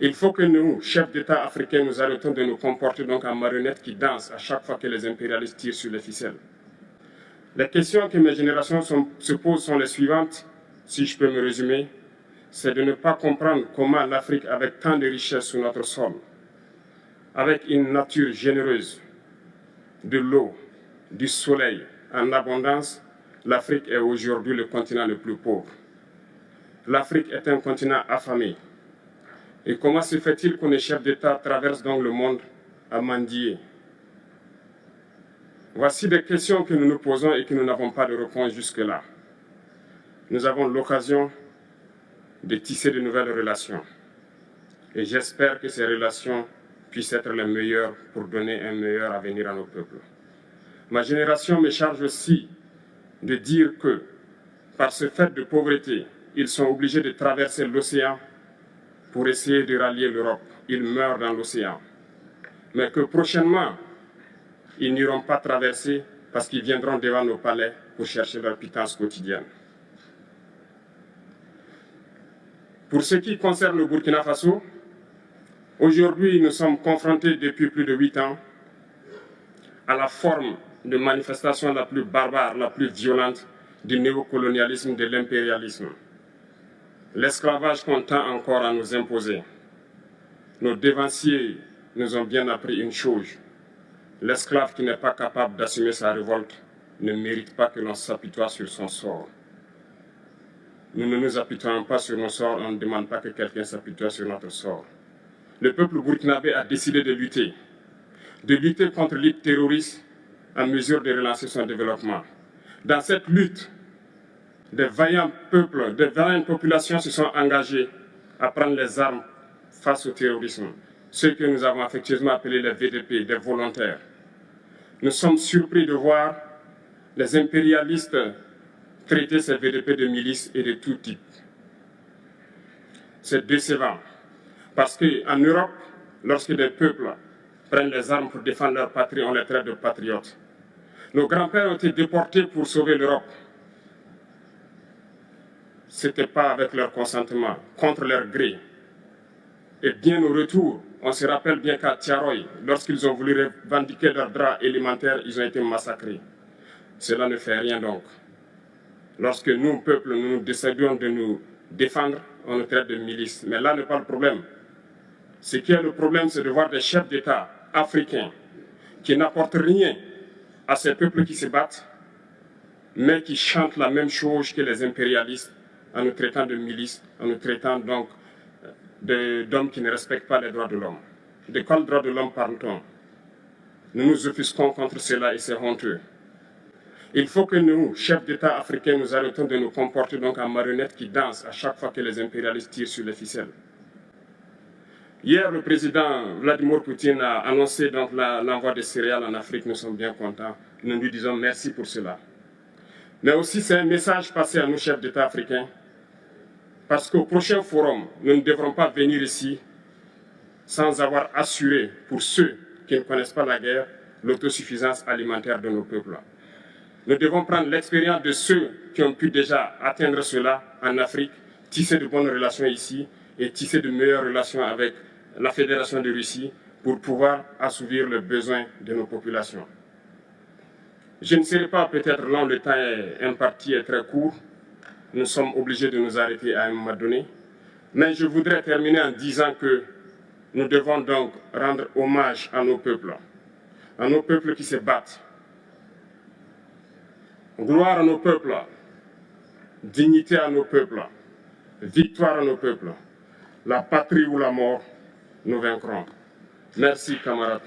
Il faut que nous, chefs d'État africains, nous arrêtons de nous comporter donc en marionnettes qui dansent à chaque fois que les impérialistes tirent sur les ficelles. Les questions que mes générations se posent sont les suivantes, si je peux me résumer. C'est de ne pas comprendre comment l'Afrique, avec tant de richesses sur notre sol, avec une nature généreuse, de l'eau, du soleil en abondance, l'Afrique est aujourd'hui le continent le plus pauvre. L'Afrique est un continent affamé. Et comment se fait-il que les chefs d'État traversent donc le monde à mendier? Voici des questions que nous nous posons et que nous n'avons pas de réponse jusque-là. Nous avons l'occasion de tisser de nouvelles relations. Et j'espère que ces relations puissent être les meilleures pour donner un meilleur avenir à nos peuples. Ma génération me charge aussi de dire que, par ce fait de pauvreté, ils sont obligés de traverser l'océan pour essayer de rallier l'Europe. Ils meurent dans l'océan. Mais que prochainement, ils n'iront pas traverser parce qu'ils viendront devant nos palais pour chercher leur pitance quotidienne. Pour ce qui concerne le Burkina Faso, aujourd'hui, nous sommes confrontés depuis plus de 8 ans à la forme de manifestation la plus barbare, la plus violente du néocolonialisme, de l'impérialisme. L'esclavage qu'on tend encore à nous imposer. Nos dévanciers nous ont bien appris une chose. L'esclave qui n'est pas capable d'assumer sa révolte ne mérite pas que l'on s'apitoie sur son sort. Nous ne nous apitoyons pas sur nos sorts, on ne demande pas que quelqu'un s'apitoie sur notre sort. Le peuple burkinabé a décidé de lutter contre l'île terroriste en mesure de relancer son développement. Dans cette lutte, des vaillants peuples, des vaillantes populations se sont engagées à prendre les armes face au terrorisme, ceux que nous avons affectueusement appelés les VDP, des volontaires. Nous sommes surpris de voir les impérialistes traiter ces VDP de milices et de tout type. C'est décevant, parce qu'en Europe, lorsque des peuples prennent les armes pour défendre leur patrie, on les traite de patriotes. Nos grands-pères ont été déportés pour sauver l'Europe. Ce n'était pas avec leur consentement, contre leur gré. Et bien au retour, on se rappelle bien qu'à Tiaroy, lorsqu'ils ont voulu revendiquer leurs droits élémentaires, ils ont été massacrés. Cela ne fait rien donc. Lorsque nous, peuple, nous décidons de nous défendre, on nous traite de milices. Mais là n'est pas le problème. Ce qui est le problème, c'est de voir des chefs d'État africains qui n'apportent rien à ces peuples qui se battent, mais qui chantent la même chose que les impérialistes en nous traitant de milices, en nous traitant donc d'hommes qui ne respectent pas les droits de l'homme. De quels droits de l'homme parle-t-on? Nous nous offusquons contre cela et c'est honteux. Il faut que nous, chefs d'État africains, nous arrêtons de nous comporter donc en marionnettes qui dansent à chaque fois que les impérialistes tirent sur les ficelles. Hier, le président Vladimir Poutine a annoncé donc l'envoi de céréales en Afrique. Nous sommes bien contents. Nous lui disons merci pour cela. Mais aussi, c'est un message passé à nous, chefs d'État africains, parce qu'au prochain forum, nous ne devrons pas venir ici sans avoir assuré, pour ceux qui ne connaissent pas la guerre, l'autosuffisance alimentaire de nos peuples. Nous devons prendre l'expérience de ceux qui ont pu déjà atteindre cela en Afrique, tisser de bonnes relations ici et tisser de meilleures relations avec la Fédération de Russie pour pouvoir assouvir les besoins de nos populations. Je ne serai pas peut-être long, le temps imparti est très court. Nous sommes obligés de nous arrêter à un moment donné. Mais je voudrais terminer en disant que nous devons donc rendre hommage à nos peuples qui se battent. Gloire à nos peuples, dignité à nos peuples, victoire à nos peuples. La patrie ou la mort, nous vaincrons. Merci, camarades.